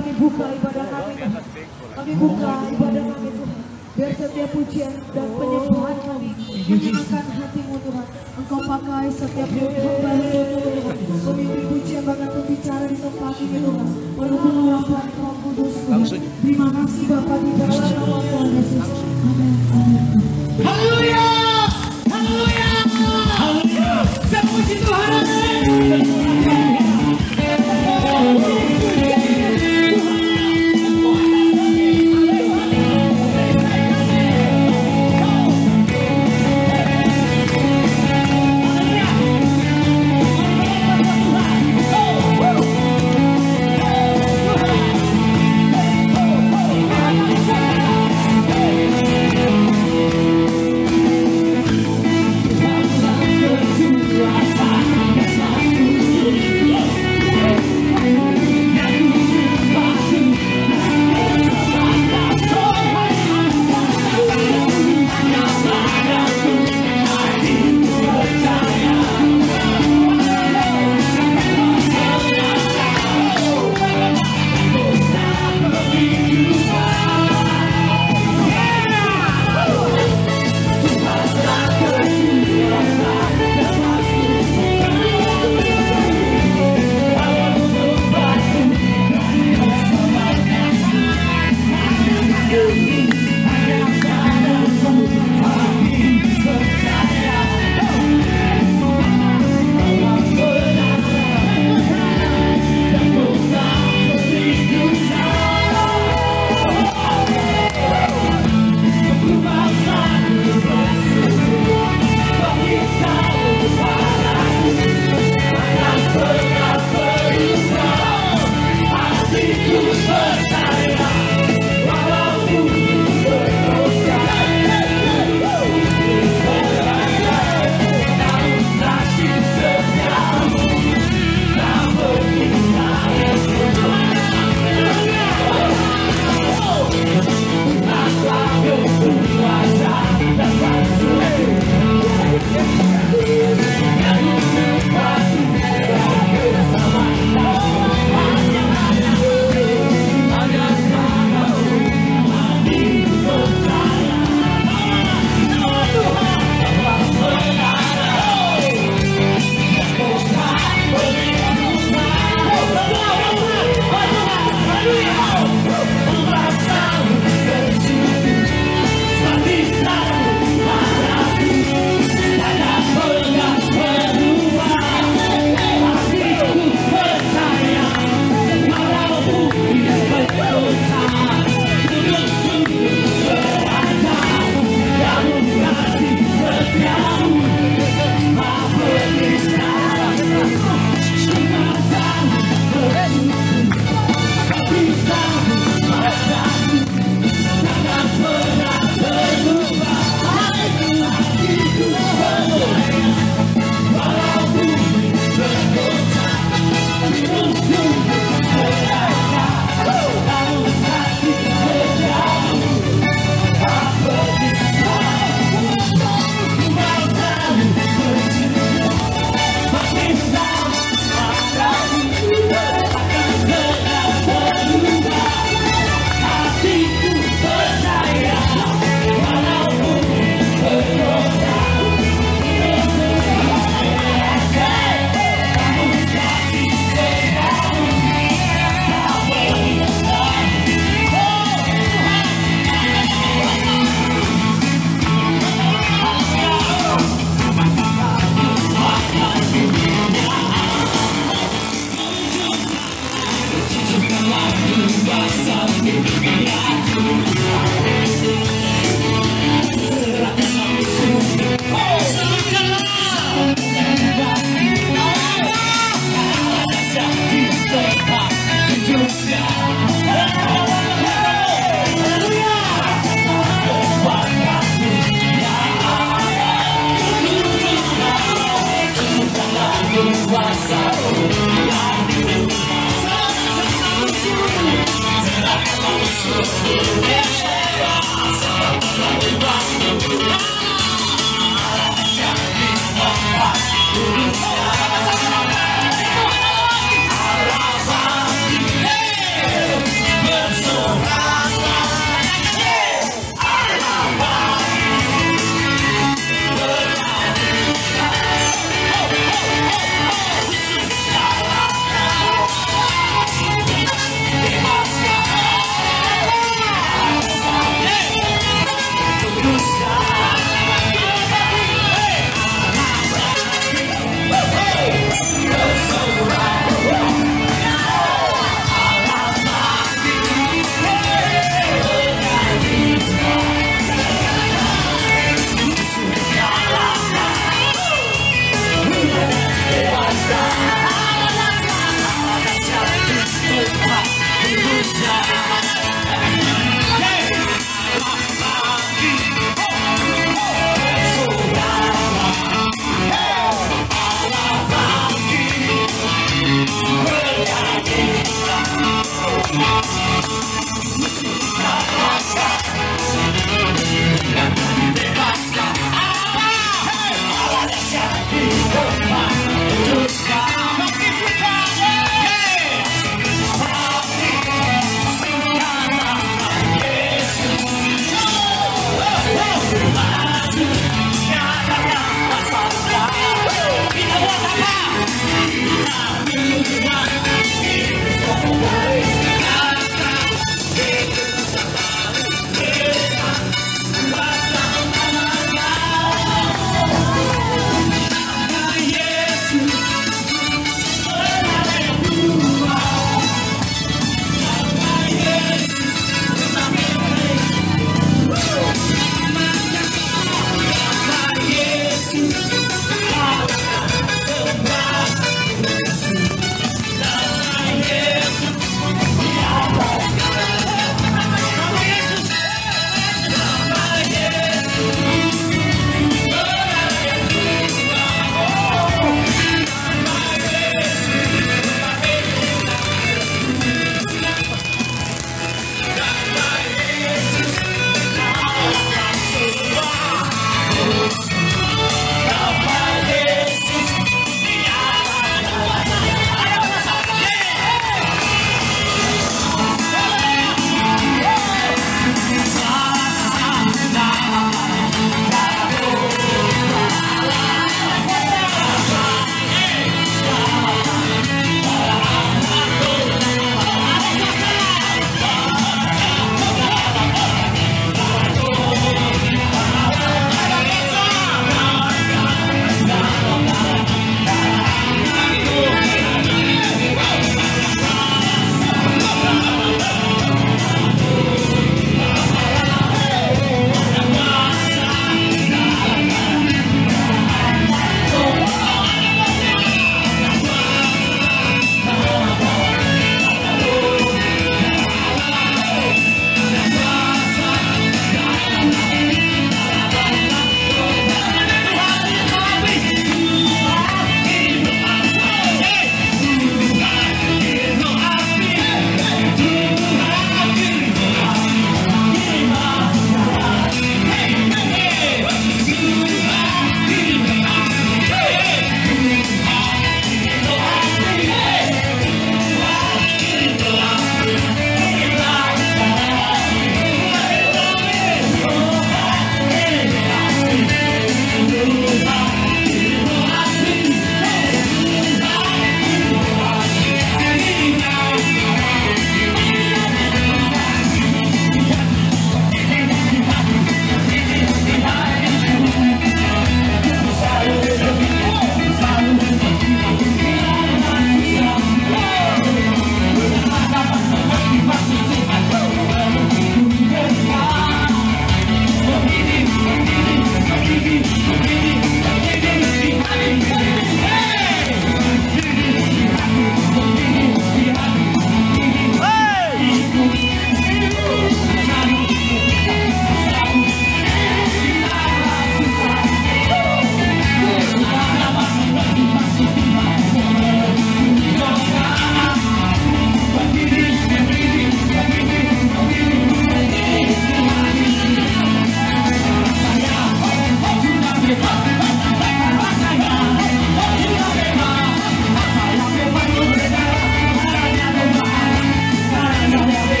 kami buka ibadah kami. Kami buka ibadah kami Tuhan. Biar setiap pujian dan penyembahan kami menyenangkan hati-Mu Tuhan. Engkau pakai setiap hamba Tuhan. Pemimpin pujian bahkan berbicara di tempat ini Tuhan. Penuh urapan Roh Kudus Tuhan. Terima kasih Bapa di dalam nama Tuhan Yesus. Amin. Haleluya. Haleluya. Haleluya. Saya puji Tuhan.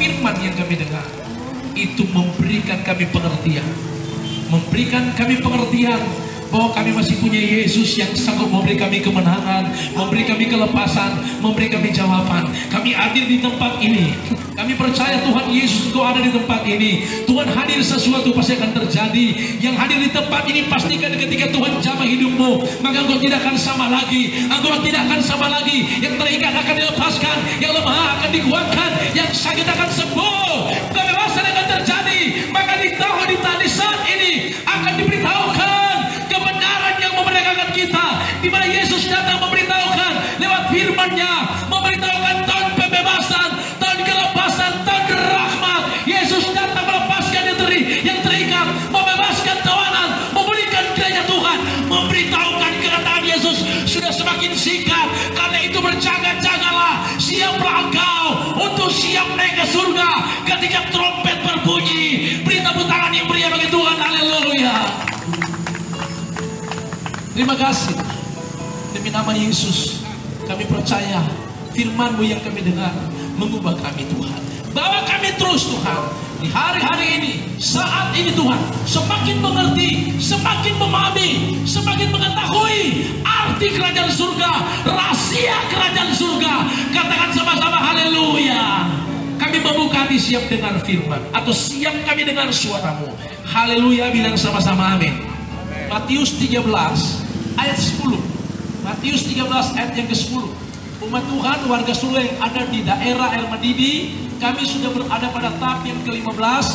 firman yang kami dengar itu memberikan kami pengertian, memberikan kami pengertian bahwa kami masih punya Yesus yang sanggup memberi kami kemenangan, memberi kami kelepasan, memberi kami jawaban. Kami hadir di tempat ini. Kami percaya Tuhan Yesus Engkau ada di tempat ini. Tuhan hadir, sesuatu pasti akan terjadi. Yang hadir di tempat ini pastikan ketika Tuhan jamah hidupmu, maka engkau tidak akan sama lagi. Engkau tidak akan sama lagi. Yang terikat akan dilepaskan, yang lemah akan dikuatkan, yang sakit akan sembuh. Kebebasan akan terjadi. Maka di saat ini akan diberitahukan kebenaran yang memerdekakan kita, di mana Yesus datang memberitahukan lewat firman-Nya, memberitahukan tahun pembebasan, tahun kelepasan, tahun rahmat. Yesus datang melepaskan yang terikat, membebaskan tawanan, memulihkan gereja Tuhan, memberitahukan kedatangan Yesus sudah semakin singkat. Karena itu berjaga-jagalah, siaplah engkau untuk siap naik ke surga ketika trompet berbunyi. Beri tepuk tangan yang meriah bagi Tuhan. Haleluya. Terima kasih. Demi nama Yesus kami percaya firman-Mu yang kami dengar mengubah kami Tuhan. Bawa kami terus Tuhan di hari-hari ini, saat ini Tuhan, semakin mengerti, semakin memahami, semakin mengetahui arti kerajaan surga, rahasia kerajaan surga. Katakan sama-sama haleluya. Kami membuka hati, siap dengar firman, atau siap kami dengar suara-Mu. Haleluya, bilang sama-sama amin. Matius 13 ayat 10. Matius 13 ayat yang ke-10. Umat Tuhan, warga Solo yang ada di daerah El Madidi, kami sudah berada pada tahap yang ke-15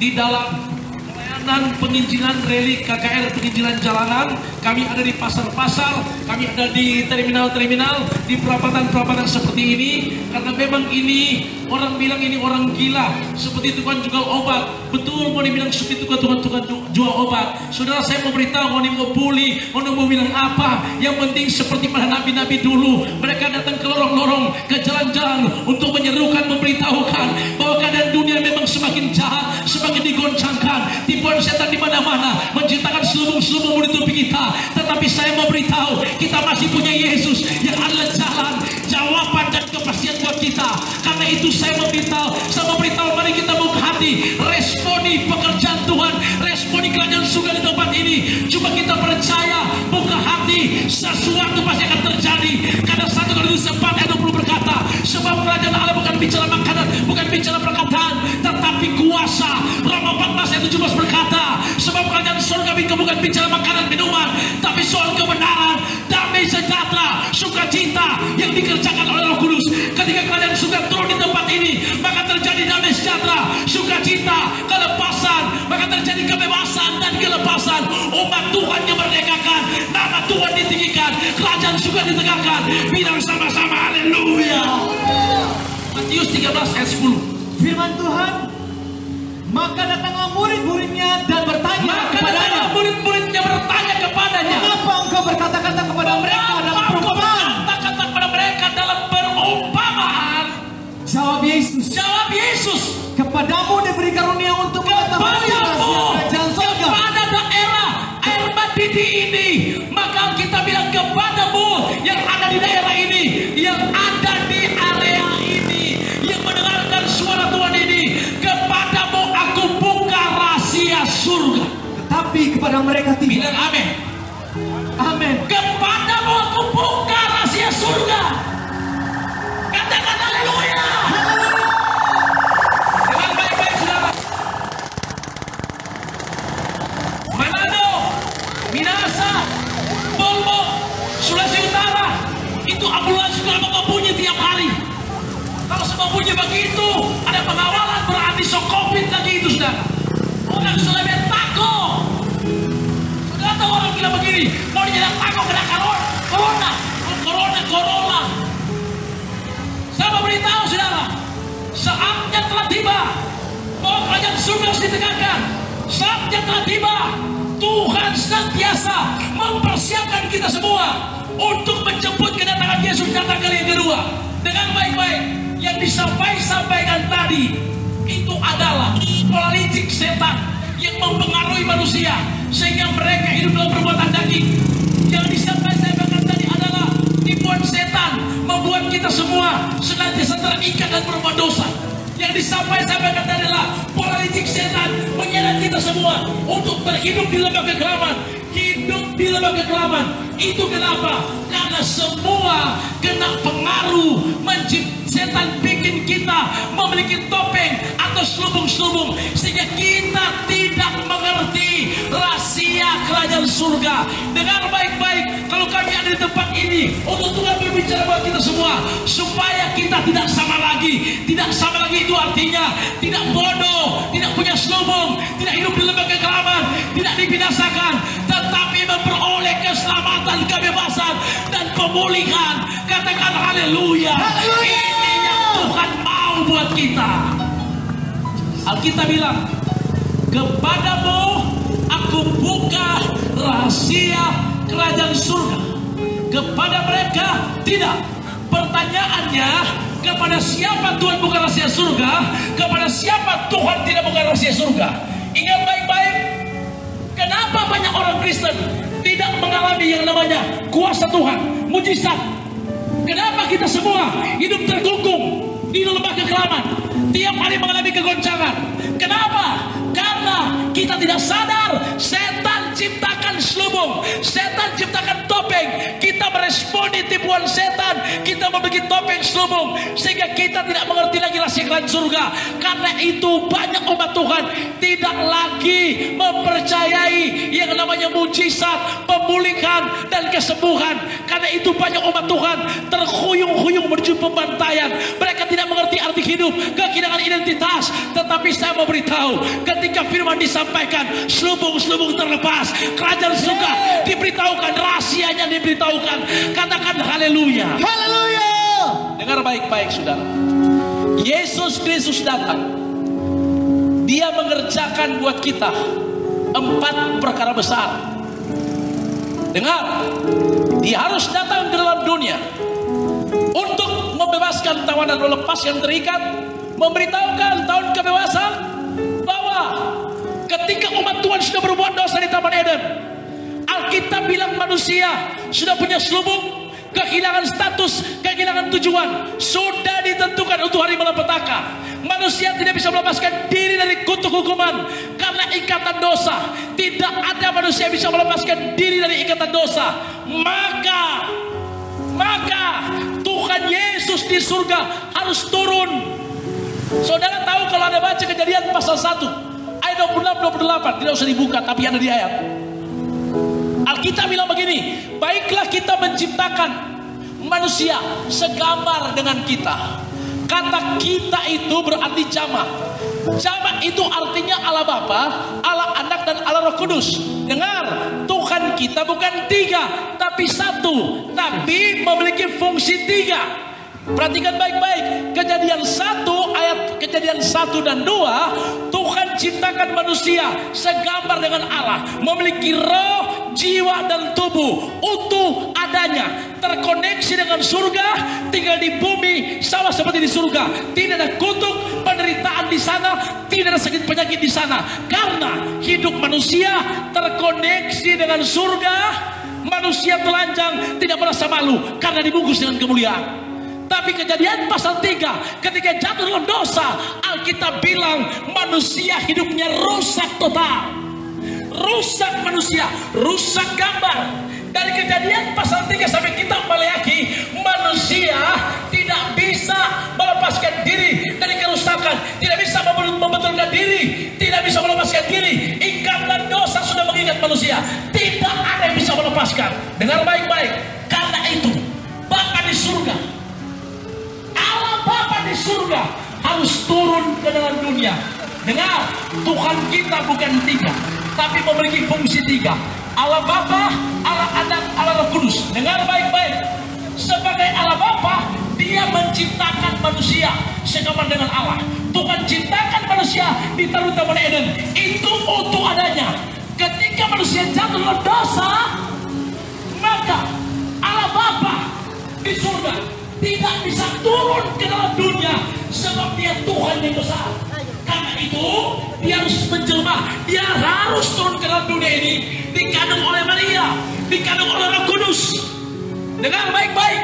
di dalam pelayanan penginjilan relik KKR, penginjilan jalanan. Kami ada di pasar-pasar, kami ada di terminal-terminal, di perapatan-perapatan seperti ini. Karena memang ini, orang bilang ini orang gila, seperti tukang jual obat. Betul, mau dibilang seperti tukang jual obat. Saudara, saya mau beritahu, mau bully, mau bilang apa, yang penting seperti para nabi-nabi dulu, mereka datang ke lorong-lorong, ke jalan-jalan untuk menyerukan, memberitahukan bahwa keadaan dunia memang semakin jahat, semakin digoncangkan, tipuan setan di mana-mana menciptakan selubung-selubung menutupi kita. Tetapi saya mau beritahu, kita masih punya Yesus yang adalah jalan, jawaban dan kepastian buat kita. Karena itu saya mau beritahu, mari kita buka hati, responi pekerjaan Tuhan, responi kerajaan surga di tempat ini. Cuma kita percaya, buka hati, sesuatu pasti akan terjadi. Karena 1 Korintus 4 ayat 20 berkata, sebab kerajaan Allah bukan bicara makanan, bukan bicara perkataan, tetapi kuasa. Roma 14 ayat 17 berkata, sebab kerajaan surga bukan bicara makanan, minuman, tapi soal kebenaran, damai sejahtera, sukacita yang dikerjakan oleh Roh Kudus. Ketika kerajaan surga turun di tempat ini, maka terjadi damai sejahtera, sukacita, kelepasan, maka terjadi kebebasan dan kelepasan. Umat Tuhan yang merdekakan, nama Tuhan ditinggikan, kerajaan surga ditegakkan. Bilang sama-sama haleluya. Matius 13 ayat 10. Firman Tuhan, maka datanglah murid-muridnya dan bertanya kepadanya. Murid-muridnya bertanya kepadanya, mengapa engkau berkata-kata kepada mereka dalam perumpamaan? Berkata-kata kepada mereka dalam perumpamaan. Jawab Yesus, kepadamu diberi karunia untuk mengetahui rahasia kerajaan surga. Kepada daerah El Madidi ini, maka kita bilang kepadamu yang ada di daerah ini, yang ada di area ini, yang mendengarkan suara Tuhan ini, kepadamu aku buka rahasia surga. Tetapi kepada mereka tidak. Bilang amin. Amin. Kepadamu aku buka rahasia surga. Katakan haleluya. Dengan baik-baik saudara. Manado, Minasa, Bolmo, Sulawesi Utara, itu ambulans sudah bunyi tiap hari. Kalau semua bunyi begitu, ada pengawalan berarti COVID lagi itu saudara. Orang selebih takut. Saudara tahu orang gila begini, mau dinyatakan takut kena corona. Saya mau beritahu saudara, saatnya telah tiba bahwa kerajaan surga harus ditegakkan. Saatnya telah tiba. Tuhan senantiasa mempersiapkan kita semua untuk menjemput kedatangan Yesus datang kali yang kedua. Dengan baik-baik, yang disampaikan tadi itu adalah pola licik setan yang mempengaruhi manusia sehingga mereka hidup dalam perbuatan daging. Yang disampaikan tadi adalah tipuan setan membuat kita semua senantiasa terikat dan berbuat dosa. Yang disampaikan adalah politik setan menyeret kita semua untuk terhidup di lembah kekelaman. Hidup di lembah kekelaman. Itu kenapa? Karena semua kena pengaruh setan bikin kita memiliki topeng atau selubung-selubung sehingga kita tidak mengerti rahasia kerajaan surga. Dengar baik-baik, kalau kami ada di tempat ini untuk Tuhan berbicara buat kita semua supaya kita tidak sama lagi. Tidak sama lagi itu artinya tidak bodoh, tidak punya selubung, tidak hidup di lembah kekelaman, tidak dibinasakan, tetapi memperoleh keselamatan, kebebasan dan pemulihan. Katakan haleluya. Ini yang Tuhan mau buat kita. Alkitab bilang, kepadamu aku buka rahasia kerajaan surga. Kepada mereka tidak. Pertanyaannya, kepada siapa Tuhan buka rahasia surga? Kepada siapa Tuhan tidak buka rahasia surga? Ingat baik-baik, kenapa banyak orang Kristen tidak mengalami yang namanya kuasa Tuhan, mujizat? Kenapa kita semua hidup terkungkung di lembah kekelaman, tiap hari mengalami kegoncangan? Kenapa? Karena kita tidak sadar setan ciptakan selubung, setan ciptakan topeng. Kita meresponi tipuan setan, kita memiliki topeng selubung sehingga kita tidak mengerti lagi rahasia kerajaan surga. Karena itu banyak umat Tuhan tidak lagi mempercayai yang namanya mujizat, pemulihan dan kesembuhan. Karena itu banyak umat Tuhan terhuyung-huyung menuju pembantaian. Mereka tidak mengerti arti hidup, kehilangan identitas. Tetapi saya mau beritahu, ketika firman disampaikan, selubung-selubung terlepas, kerajaan surga diberitahukan, rahasianya diberitahukan. Katakan haleluya. Haleluya. Dengar baik-baik saudara. Yesus Kristus datang. Dia mengerjakan buat kita 4 perkara besar. Dengar, dia harus datang ke dalam dunia untuk membebaskan tawanan, melepaskan terikat, memberitahukan tahun kebebasan, bahwa ketika umat Tuhan sudah berbuat dosa di Taman Eden, Alkitab bilang manusia sudah punya selubung, kehilangan status, kehilangan tujuan, sudah ditentukan untuk hari malapetaka. Manusia tidak bisa melepaskan diri dari kutuk hukuman karena ikatan dosa. Tidak ada manusia bisa melepaskan diri dari ikatan dosa. Maka Tuhan Yesus di surga harus turun. Saudara tahu kalau Anda baca Kejadian pasal 1 ayat 26-28, tidak usah dibuka tapi ada di ayat. Alkitab bilang begini, baiklah kita menciptakan manusia segambar dengan kita. Kata kita itu berarti jamak. Jamak itu artinya Allah Bapa, Allah Anak dan Allah Roh Kudus. Dengar, Tuhan kita bukan 3 tapi 1, tapi memiliki fungsi 3. Perhatikan baik-baik, Kejadian 1 dan 2, Tuhan ciptakan manusia segambar dengan Allah, memiliki roh, jiwa dan tubuh utuh adanya, terkoneksi dengan surga, tinggal di bumi sama seperti di surga. Tidak ada kutuk, penderitaan di sana, tidak ada sakit penyakit di sana. Karena hidup manusia terkoneksi dengan surga, manusia telanjang tidak merasa malu karena dibungkus dengan kemuliaan. Tapi Kejadian pasal 3, ketika jatuh dalam dosa, Alkitab bilang manusia hidupnya rusak total. Rusak manusia, rusak gambar. Dari Kejadian pasal 3 sampai kitab Maleakhi, manusia tidak bisa melepaskan diri dari kerusakan, tidak bisa membetulkan diri, tidak bisa melepaskan diri. Ikatan dosa sudah mengikat manusia, tidak ada yang bisa melepaskan. Dengar baik-baik, karena itu Bapa di surga, Bapa di surga harus turun ke dalam dunia. Dengar, Tuhan kita bukan 3 tapi memiliki fungsi 3. Allah Bapa, Allah Anak, Allah Roh Kudus. Dengar baik-baik, sebagai Allah Bapa, Dia menciptakan manusia segambar dengan Allah. Tuhan ciptakan manusia di Taman Eden, itu utuh adanya. Ketika manusia jatuh dalam dosa, maka Allah Bapa di surga tidak bisa turun ke dalam dunia sebab Dia Tuhan yang besar. Karena itu Dia harus menjelma, Dia harus turun ke dalam dunia ini, dikandung oleh Maria, dikandung oleh Roh Kudus. Dengar baik-baik,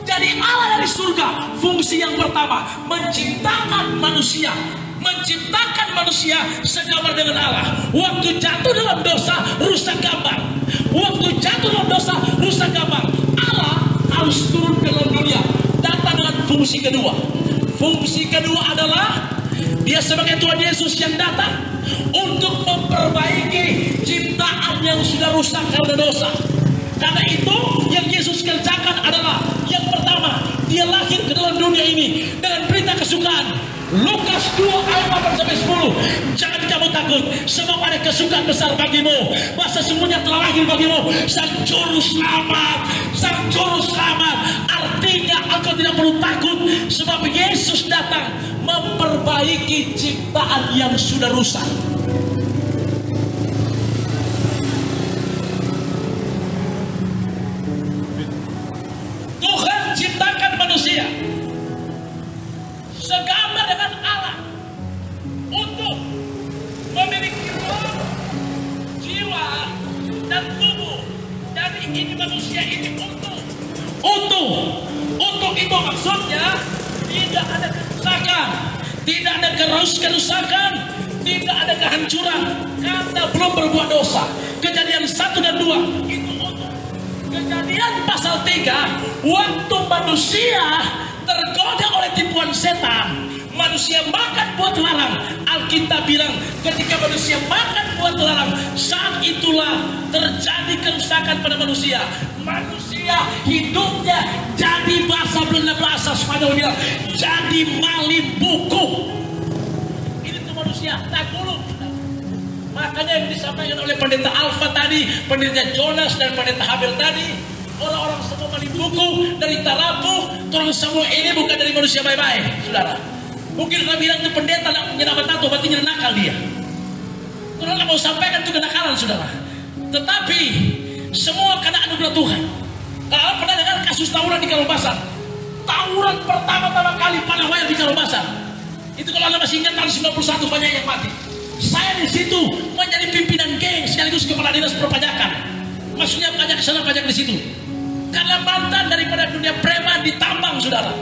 Jadi Allah dari surga, fungsi yang pertama menciptakan manusia. Menciptakan manusia segambar dengan Allah. Waktu jatuh dalam dosa, rusak gambar. Waktu jatuh dalam dosa, rusak gambar. Allah harus turun ke dalam dunia, datang dengan fungsi kedua. Fungsi kedua adalah Dia sebagai Tuhan Yesus yang datang untuk memperbaiki ciptaan yang sudah rusak karena dosa. Karena itu yang Yesus kerjakan adalah yang pertama, Dia lahir ke dalam dunia ini dengan berita kesukaan. Lukas 2 ayat 8-10. Jangan kamu takut, sebab ada kesukaan besar bagimu. Masa semuanya telah lahir bagimu Sang Juru Selamat. Sang Juru Selamat. Artinya engkau tidak perlu takut, sebab Yesus datang memperbaiki ciptaan yang sudah rusak. Tuhan ciptakan manusia segambar dengan Allah untuk memiliki roh, jiwa, dan tubuh. Jadi ini manusia ini untuk itu maksudnya tidak ada kerusakan, tidak ada kerusakan, tidak ada kehancuran karena belum berbuat dosa. Kejadian 1 dan 2 itu untuk. Kejadian pasal 3, waktu manusia tergoda oleh tipuan setan, manusia makan buah terlarang. Alkitab bilang ketika manusia makan buah terlarang, saat itulah terjadi kerusakan pada manusia. Manusia hidupnya jadi, bahasa Belanda, bahasa Spanyol bilang jadi malimbuku. Ini tuh manusia tagulung. Makanya yang disampaikan oleh pendeta Alfa tadi, pendeta Jonas dan pendeta Habel tadi, orang-orang semua malimbuku dari Tarapu. Orang semua ini bukan dari manusia baik-baik, saudara. Mungkin kalau bilang itu pendeta nyerabat tato, berarti nakal dia. Kalau nggak mau sampaikan itu kenakalan, saudara. Tetapi semua karena anugerah Tuhan. Kalau pernah dengar kasus tawuran di Kalobasar, tawuran pertama-tama kali Panawai di Kalobasar, itu kalau Anda masih ingat tahun 91 banyak yang mati. Saya di situ menjadi pimpinan geng sekaligus kepala dinas perpajakan. Maksudnya pajak di sana, pajak di situ. Karena mantan daripada dunia preman ditambang, saudara.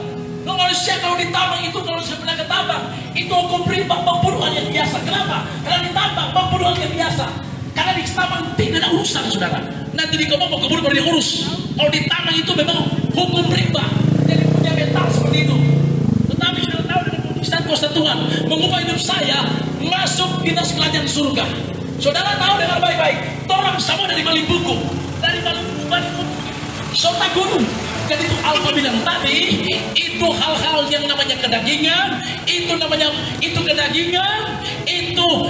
Manusia kalau ditambang itu, kalau saya pernah ketambang, itu hukum pribadi pembunuhan yang biasa. Kenapa? Karena ditambang pembunuhan yang biasa. Karena di tambang tidak ada urusan, saudara. Nanti dikobong mau keburu baru diurus. Kalau ditambang itu memang hukum pribadi. Jadi punya mental seperti itu. Tetapi sudah tahu dengan mukjizat kuasa Tuhan mengubah hidup saya masuk dinas kerajaan surga. Saudara tahu dengan baik-baik, orang sama dari Malimbuku, dari Malimbuku, Sota Gunung. Jadi itu Alfa bilang tadi, itu hal-hal yang namanya kedagingan, itu kedagingan,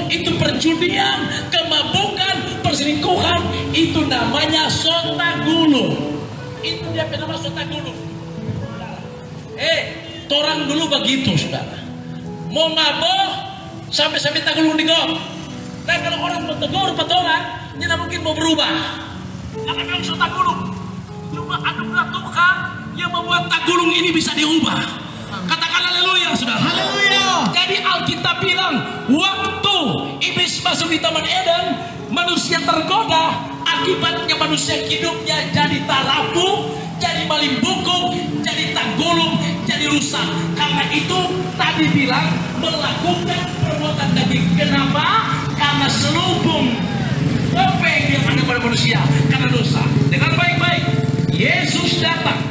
itu perjudian, kemabukan, perselingkuhan, itu namanya Sota Gunung. Itu dia nama Sota Gunung. Torang dulu begitu, saudara. Mau mabok sampai tagulung digom. Dan kalau orang mau tegur orang, dia mungkin mau berubah. Akan bilang Sota Gunung. Cuma anugerah Tuhan yang membuat tagulung ini bisa diubah. Katakan haleluya, saudara. Haleluya. Jadi Alkitab bilang waktu iblis masuk di Taman Eden, manusia tergoda, akibatnya manusia hidupnya jadi tarapu, jadi malimbuku, jadi tagulung, jadi rusak. Karena itu tadi bilang melakukan perbuatan daging. Kenapa? Karena selubung topeng yang ada pada manusia karena dosa. Dengar baik-baik. Yesus datang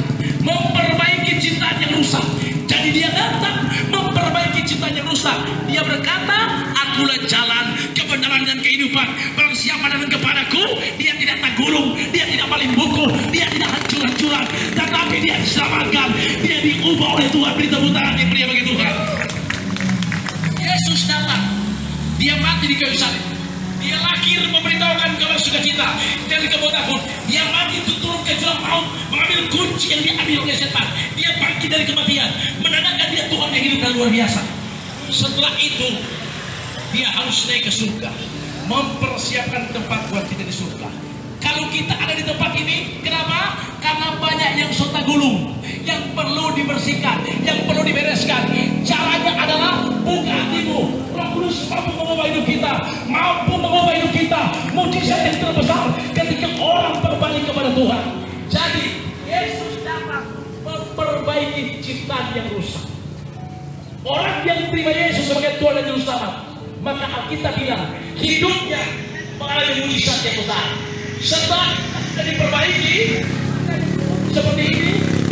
memperbaiki ciptaan yang rusak. Jadi dia datang memperbaiki ciptaan yang rusak. Dia berkata, akulah jalan, kebenaran dan kehidupan. Barang siapa datang kepadaku, dia tidak tagulung, dia tidak malimbuku, dia tidak hancur-hancuran, tetapi dia diselamatkan, dia diubah oleh Tuhan. Beri tepuk tangan yang pria bagi Tuhan. Yesus datang, dia mati di kayu salib. Dia lahir memberitahukan kabar sukacita dari kemudahan. Dia mati turun ke jurang maut, mengambil kunci yang diambil oleh setan. Dia bangkit dari kematian, menandakan dia Tuhan yang hidup dan luar biasa. Setelah itu, dia harus naik ke surga, mempersiapkan tempat buat kita di surga. Kalau kita ada di tempat ini, kenapa? Karena banyak yang Sota Gulung, yang perlu dibersihkan, yang perlu dibereskan. Caranya adalah buka hatimu. Roh Kudus mampu mengubah hidup kita, mampu mengubah hidup kita. Mujizat yang terbesar ketika orang berbalik kepada Tuhan. Jadi Yesus datang yang rusak. Orang yang terima Yesus sebagai Tuhan dan Juru Selamat, maka Alkitab bilang hidupnya mengalami mujizat yang besar. Setelah sudah diperbaiki seperti ini,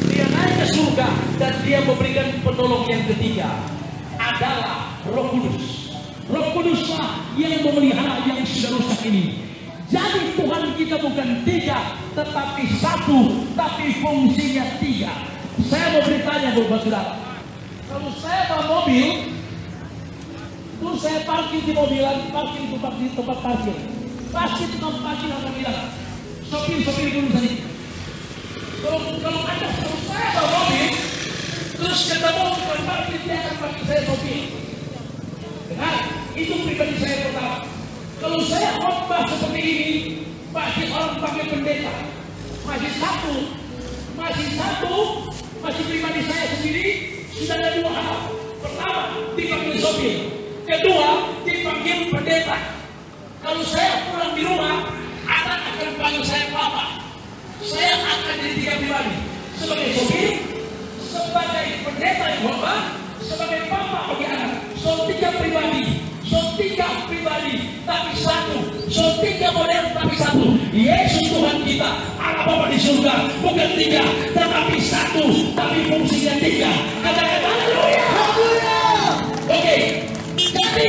dia naik ke surga dan dia memberikan penolong yang ketiga adalah Roh Kudus. Roh Kuduslah yang memelihara yang sudah rusak ini. Jadi Tuhan kita bukan tiga, tetapi satu, tapi fungsinya tiga. Saya mau bertanya buat saudara, kalau saya bawa mobil, terus saya parkir di mobilan, parkir di tempat parkir, pasti tukang parkir akan bilang, sopir dulu tadi. Kalau ada kalau saya bawa mobil, terus ketemu tukang parkir, dia akan panggil saya sopir. Nah, itu pribadi saya pertama. Kalau saya khotbah seperti ini, pasti orang pakai pendeta. Masih pribadi saya sendiri sudah ada dua hal. Pertama, dipanggil sopir. Kedua, dipanggil pendeta. Kalau saya pulang di rumah, anak akan panggil saya papa. Saya akan jadi tiga pribadi. Sebagai sopir, sebagai pendeta yang khotbah, sebagai papa bagi anak. So tiga pribadi, tapi satu. So tiga model tapi satu. Yesus Tuhan kita, Allah Bapa di surga, bukan tiga, tetapi satu, tapi fungsinya tiga. Katakan haleluya. Oke, jadi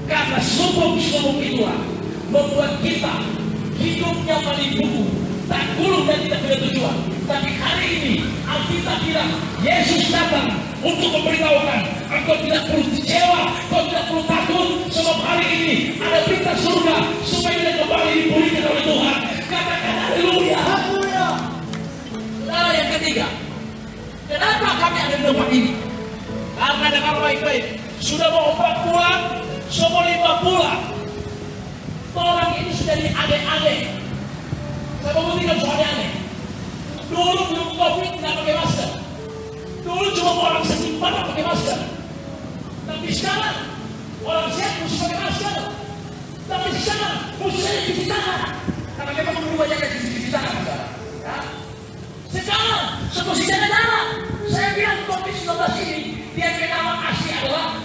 karena sumpung itulah membuat kita hidupnya menipu, tak gulung dan tidak punya tujuan. Tapi hari ini Alkitab bilang Yesus datang untuk memberitahukan engkau tidak perlu kecewa, kau tidak perlu takut, sebab hari ini ada berita surga supaya kita kembali dipulihkan oleh Tuhan. Katakan haleluya. Nah, yang ketiga, kenapa kami ada di tempat ini? Karena dengar baik-baik, sudah mau 4 bulan, semua 5 bulan, orang ini sudah diade-ade. Saya mau buktikan soal aneh. Dulu belum COVID tidak pakai masker. Dulu cuma orang setimpal pakai masker. Tapi sekarang orang sehat mesti pakai masker. Tapi sekarang mesti cuci tangan. Karena memang perlu banyak yang cuci tangan. Ya. Sekarang mesti jaga jarak. Saya bilang COVID-19 ini dia nama asli adalah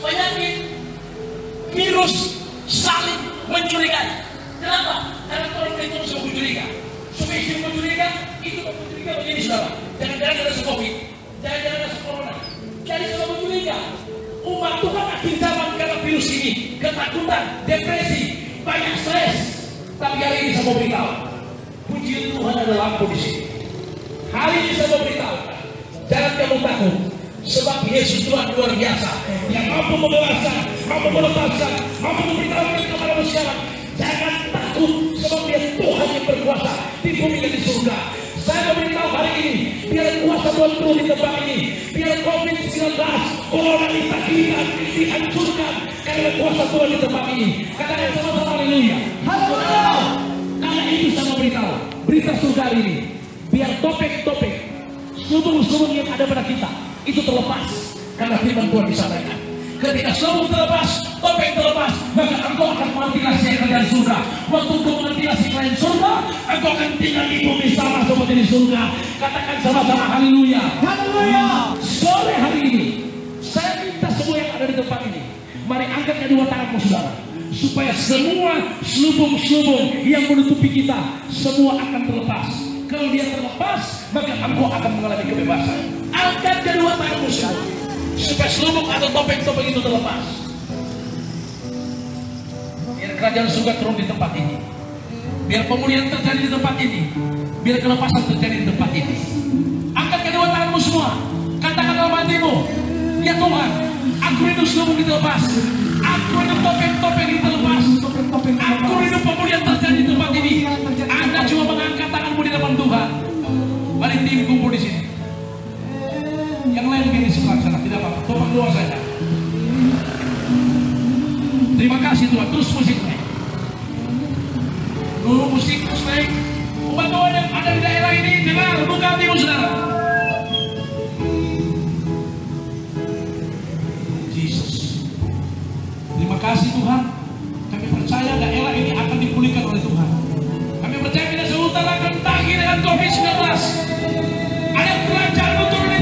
penyakit virus saling mencurigai. Kenapa? Karena orang itu semua mencurigai. Supaya istri mencurigai, itu mencurigai begini saudara. Jangan-jangan ada COVID, jangan-jangan ada corona. Jadi semua mencurigai. Umat Tuhan akhir zaman karena virus ini, ketakutan, depresi, banyak stres. Tapi hari ini saya mau beritahu, pujian Tuhan ada lampu di sini. Hari ini saya mau beritahu, jangan kamu takut. Sebab Yesus Tuhan luar biasa, yang mampu membebaskan, mampu melepaskan, mampu memberitahukan kepada manusia. Jangan takut, sebab dia Tuhan yang berkuasa di bumi dan di surga. Saya memberitahu hari ini, biar kuasa Tuhan turun di tempat ini, biar COVID-19, corona ditaklukkan, dihancurkan, karena kuasa Tuhan di tempat ini. Katakan sama-sama haleluya. Haleluya. Karena itu saya memberitahu, berita surga hari ini, biar topeng-topeng, subung-subung yang ada pada kita, itu terlepas, karena firman Tuhan disampaikan. Ketika semua terlepas, topeng terlepas, maka engkau akan mengerti rahasia kerajaan surga. Waktu engkau mengerti rahasia kerajaan surga, engkau akan tinggal di bumi sama seperti di surga. Katakan sama-sama haleluya. Haleluya. Sore hari ini, saya minta semua yang ada di tempat ini, mari angkat kedua tanganmu saudara, supaya semua selubung-selubung yang menutupi kita, semua akan terlepas. Kalau dia terlepas, maka engkau akan mengalami kebebasan. Angkat kedua tanganmu saudara, supaya selubung atau topeng-topeng itu terlepas. Biar kerajaan surga turun di tempat ini, biar pemulihan terjadi di tempat ini, biar kelepasan terjadi di tempat ini. Angkat kedua tanganmu semua, katakan dalam hatimu, ya Tuhan, aku rindu selubung diterlepas, aku rindu topeng-topeng diterlepas, aku rindu pemulihan terjadi di tempat ini. Anda cuma mengangkat tanganmu di depan Tuhan. Mari tim kumpul di sini. Yang lain begini sebelah sana, tidak apa-apa, topang doa saja. Terima kasih Tuhan, terus musik naik. Dulu musik terus naik. Umat Tuhan yang ada di daerah ini, dengar, buka hatimu saudara. Jesus. Terima kasih Tuhan, kami percaya daerah ini akan dipulihkan oleh Tuhan. Kami percaya kita seutara akan tagih dengan COVID-19. Ada kerajaan turun di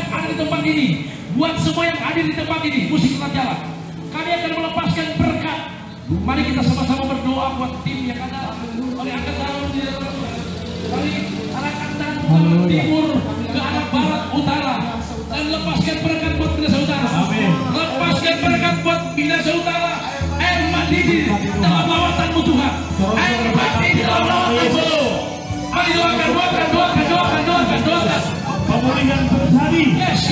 yang ada di tempat ini, buat semua yang hadir di tempat ini, musik tetap jalan. Kami akan melepaskan berkat. Mari kita sama-sama berdoa buat tim yang ada. Mari angkat tangan di dalam. Mari arahkan tangan ke timur, ke arah barat, utara, dan lepaskan berkat buat Bina Saudara. Lepaskan berkat buat Bina Saudara. Air mandi dalam lawatanmu Tuhan. Air mandi dalam lawatanmu. Mari doakan. Pemulihan terjadi. Yes.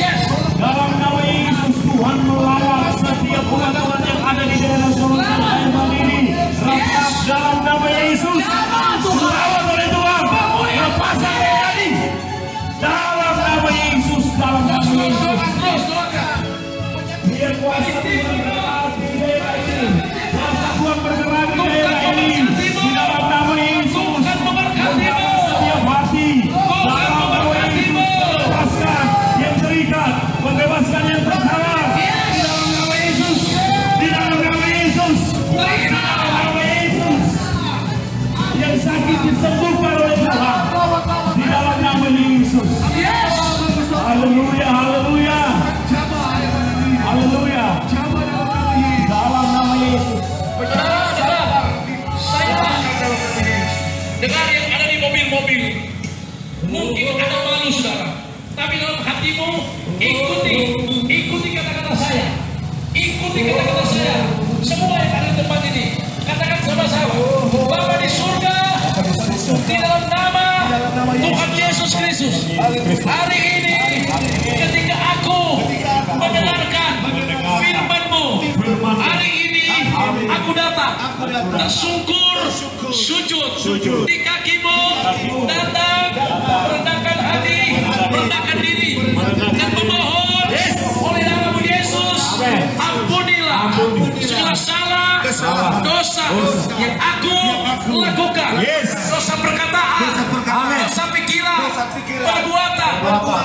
Dalam nama Yesus, Tuhan melawat setiap umat Tuhan yang ada di daerah Solokan air mandi ini. Lepas dalam nama Yesus. Melawat oleh Tuhan. Lepasan terjadi. Dalam nama Yesus. Dalam nama Yesus. Biar kuasa Tuhan bergerak di daerah ini. Kuasa Tuhan bergerak di daerah ini. Di dalam nama Yesus. Memberkati setiap hati. Dalam nama Yesus. Membebaskan yang terikat. Membebaskan yang terhalang. Di dalam nama Yesus. Di dalam nama Yesus. Di dalam nama Yesus. Yang sakit disembuhkan oleh Tuhan. Di dalam nama Yesus. Haleluya, haleluya. Haleluya. Dalam nama Yesus. Dengar yang ada di mobil-mobil. Mungkin ada malu saudara, tapi dalam hatimu ikuti kata-kata saya. Ikuti kata-kata saya. Semua yang ada di tempat ini, katakan sama-sama. Bapa di surga, di dalam nama Tuhan Yesus Kristus. Hari ini ketika aku mendengarkan firman-Mu, hari ini aku datang tersungkur sujud di kaki-Mu, datang merendahkan hati, merendahkan diri, dan memohon oleh nama Yesus, ampunilah segala salah, dosa yang aku lakukan, dosa perkataan, dosa pikiran, perbuatan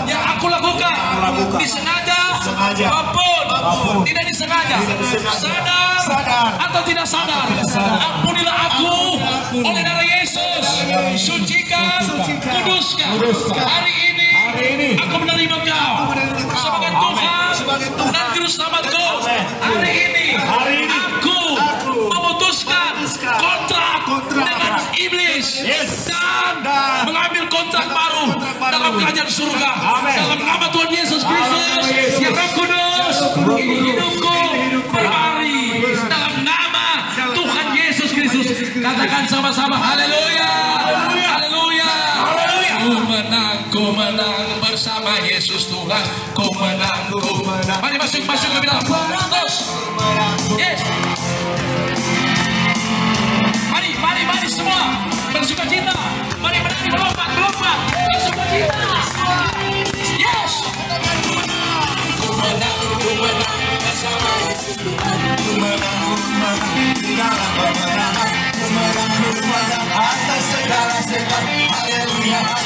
yang aku lakukan, disengaja maupun tidak disengaja, sadar atau tidak sadar. Ampunilah aku oleh darah Yesus, sucikan, kuduskan. Hari ini aku menerima Kau sebagai Tuhan dan Juru Selamatku. Hari ini aku memutuskan kontrak dengan iblis dan mengambil kontrak baru dalam kerajaan surga. Dalam nama Tuhan Yesus Kristus yang Roh Kudus, ini hidupku berlari dalam nama Tuhan Yesus Kristus. Katakan sama-sama, haleluya, haleluya. Ku menang bersama Yesus Tuhan. Ku menang. Mari masuk ke dalam. Terus. Yes. Mari semua bersuka cita. Mari menari melompat. Bersuka cita. Yes. Ku menang bersama Yesus Tuhan. Ku menang di dalam kemenangan. Ku menang atas segala setan. Haleluya.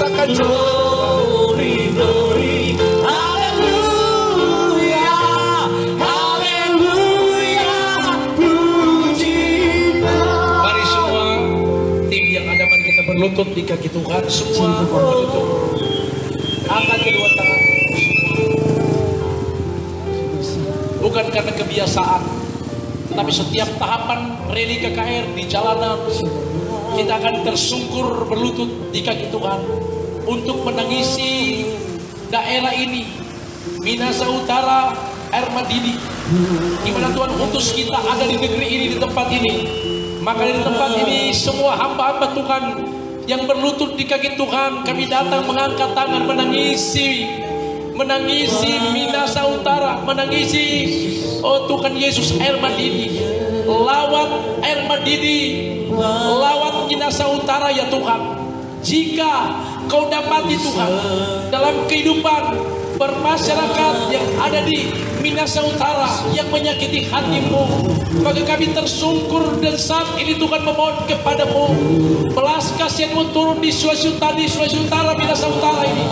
rasakan Glory, glory, haleluya, haleluya, pujilah. Mari semua tim yang ada, mari kita berlutut di kaki Tuhan. Semua berlutut. Angkat kedua tangan. Bukan karena kebiasaan, tapi setiap tahapan rally KKR di jalanan, kita akan tersungkur berlutut di kaki Tuhan untuk menangisi daerah ini, Minahasa Utara, Air Madidi, di mana Tuhan utus kita ada di negeri ini, di tempat ini. Maka di tempat ini semua hamba-hamba Tuhan yang berlutut di kaki Tuhan, kami datang mengangkat tangan menangisi Minahasa Utara, menangisi oh Tuhan Yesus Air Madidi, lawat Air Madidi, lawat Minahasa Utara ya Tuhan. Jika kau dapati Tuhan dalam kehidupan bermasyarakat yang ada di Minahasa Utara yang menyakiti hatimu, maka kami tersungkur dan saat ini Tuhan memohon kepadamu, belas kasihan-Mu turun di Sulawesi Utara, Minahasa Utara ini.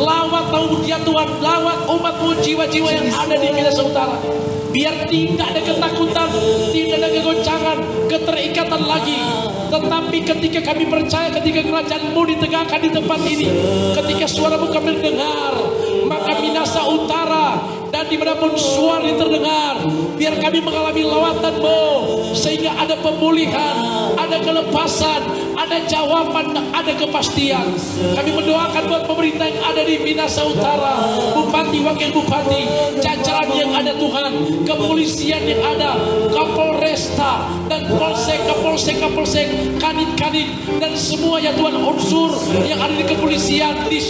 Lawat tahu dia Tuhan, lawat umat-Mu, jiwa-jiwa yang ada di Minahasa Utara. Biar tidak ada ketakutan, tidak ada kegoncangan, keterikatan lagi. Tetapi ketika kami percaya, ketika kerajaan-Mu ditegakkan di tempat ini, ketika suara-Mu kami dengar, maka Minahasa Utara dan dimanapun suara terdengar, biar kami mengalami lawatan-Mu, sehingga ada pemulihan, ada kelepasan, ada jawaban, ada kepastian. Kami mendoakan buat pemerintah yang ada di Minahasa Utara, bupati, wakil bupati, jajaran yang ada Tuhan, kepolisian yang ada, Kapolresta dan Kapolsek, Kanit, dan semua ya Tuhan unsur yang ada di kepolisian di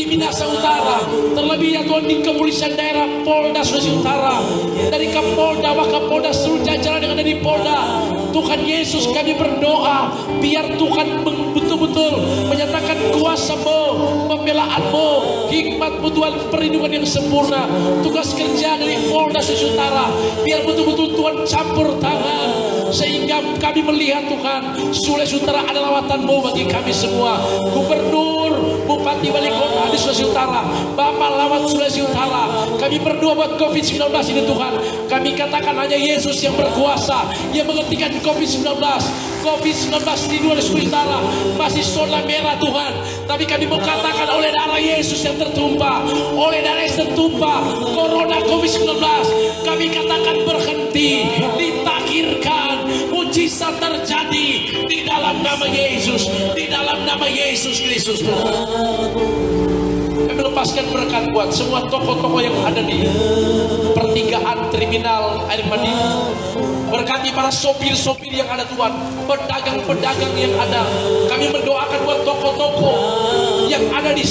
Minahasa Utara, terlebih ya Tuhan di kepolisian daerah Polda Sulawesi Utara, dari Kapolda, Wakapolda, seluruh jajaran yang ada di Polda. Tuhan Yesus, kami berdoa biar Tuhan betul-betul menyatakan kuasa-Mu, pembelaan-Mu, hikmat-Mu Tuhan, perlindungan yang sempurna. Tugas kerja dari Polda Sulawesi Utara biar betul-betul Tuhan campur tangan, sehingga kami melihat Tuhan Sulawesi Utara ada lawatan-Mu bagi kami semua. Gubernur, Bupati, Wali Kota di Sulawesi Utara, Bapak lawat Sulawesi Utara. Kami berdoa buat COVID-19 ini Tuhan. Kami katakan hanya Yesus yang berkuasa, yang menghentikan COVID-19 di luar Sulawesi Utara masih zona merah Tuhan. Tapi kami mau katakan oleh darah Yesus yang tertumpah, oleh darah yang tertumpah, Corona COVID-19 kami katakan berhenti, ditakhirkan, mujizat terjadi di dalam nama Yesus, di dalam nama Yesus Kristus. Kami lepaskan berkat buat semua tokoh-tokoh yang ada di pertigaan terminal Air Madidi. Berkati para sopir-sopir yang ada Tuhan, pedagang-pedagang yang ada. Kami mendoakan buat tokoh-tokoh yang ada di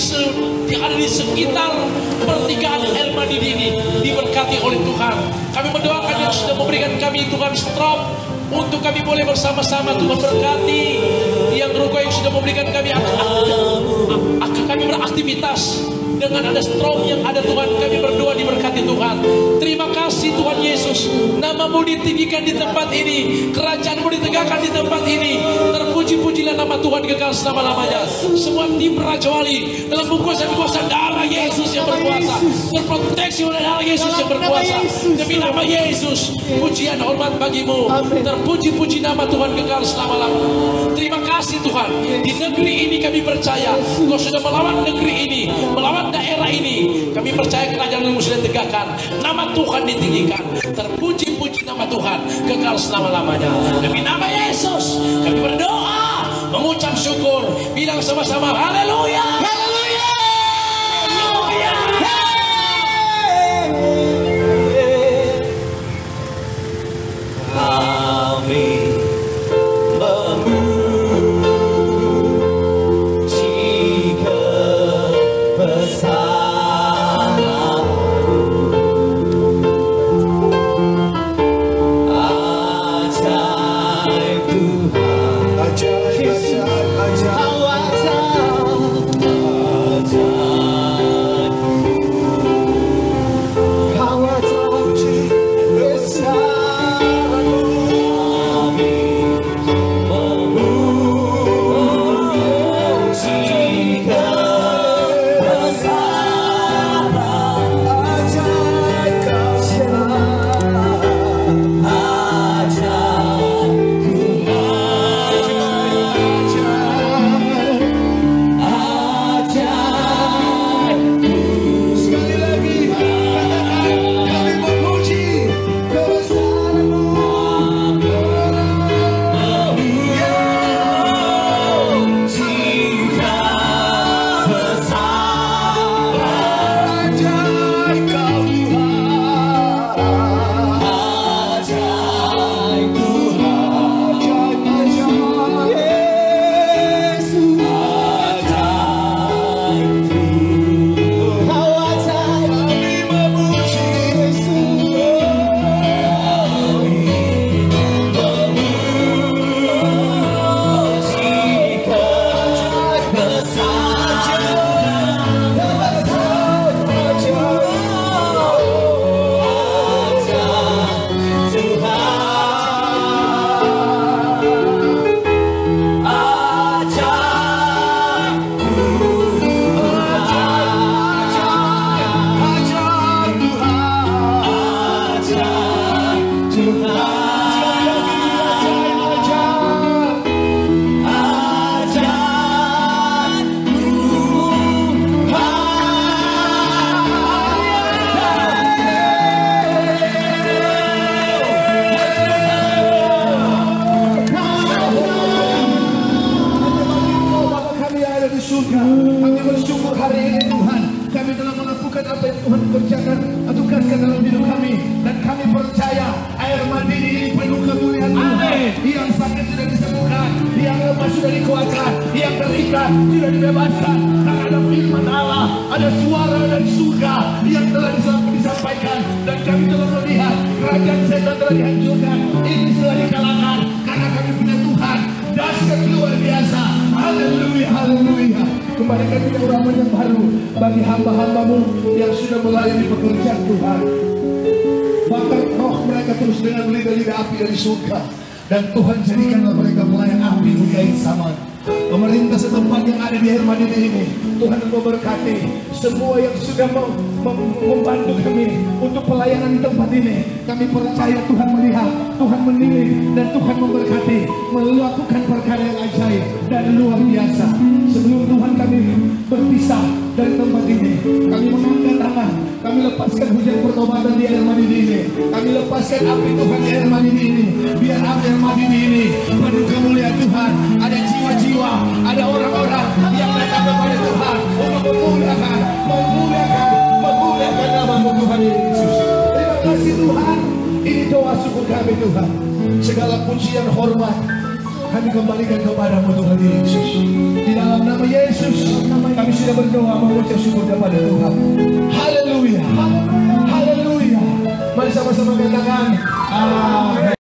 sekitar pertigaan Air Madidi ini, diberkati oleh Tuhan. Kami mendoakan yang sudah memberikan kami Tuhan strop, untuk kami boleh bersama-sama Tuhan berkati yang ruko yang sudah memberikan kami beraktivitas dengan ada stroke yang ada Tuhan. Kami berdoa diberkati Tuhan. Terima kasih Tuhan Yesus, nama-Mu ditinggikan di tempat ini, kerajaan-Mu ditegakkan di tempat ini. Terpuji-pujilah nama Tuhan kekal selama-lamanya. Semua tim Raja Wali dalam bungkusan darah Yesus yang berkuasa, terproteksi oleh darah Yesus yang berkuasa. Demi nama Yesus, pujian hormat bagi-Mu. Terpuji-puji nama Tuhan kekal selama-lamanya. Terima kasih Tuhan, di negeri ini kami percaya Kau sudah melawan negeri ini, melawan daerah ini. Kami percaya kerajaan-Mu sudah tegakkan, nama Tuhan ditinggikan. Terpuji-puji nama Tuhan kekal selama-lamanya. Demi nama Yesus kami berdoa, mengucap syukur, bilang sama-sama haleluya, haleluya, haleluya. Kami memuji kebesaran-Mu, ajaib Tuhan, ajaib, Kau ajaib. sudah dikuatkan, yang terikat sudah dibebaskan. Dan ada firman Allah, ada suara dari surga yang telah disampaikan, dan kami telah melihat kerajaan setan telah dihancurkan, iblis telah dikalahkan, karena kami punya Tuhan dahsyat luar biasa. Haleluya, haleluya. Kembalikan kita urapan yang baru bagi hamba-hambamu yang sudah melayani pekerjaan Tuhan. Bakar roh mereka terus dengan lidah-lidah api dari surga, dan Tuhan jadikanlah mereka pelayan api di kain saman. Pemerintah setempat yang ada di Air Madinah ini, Tuhan memberkati semua yang sudah membantu kami untuk pelayanan di tempat ini. Kami percaya Tuhan melihat, Tuhan menilai, dan Tuhan memberkati, melakukan perkara yang ajaib dan luar biasa. Sebelum Tuhan kami berpisah dari tempat ini, kami mengangkat tangan, kami lepaskan hujan pertobatan di Air Madinah ini, kami lepaskan api Tuhan di Air Madinah ini. Biar api Air Madinah ini penuh kemuliaan Tuhan. Ada jiwa-jiwa, ada orang-orang yang datang kepada Tuhan untuk memuliakan nama Tuhan Yesus. Terima kasih Tuhan. Ini doa syukur kami Tuhan. Segala pujian hormat kami kembalikan kepadamu Tuhan Yesus. Di dalam nama Yesus kami sudah berdoa mengucap syukur kepada Tuhan. Haleluya, haleluya. Mari sama-sama katakan amin.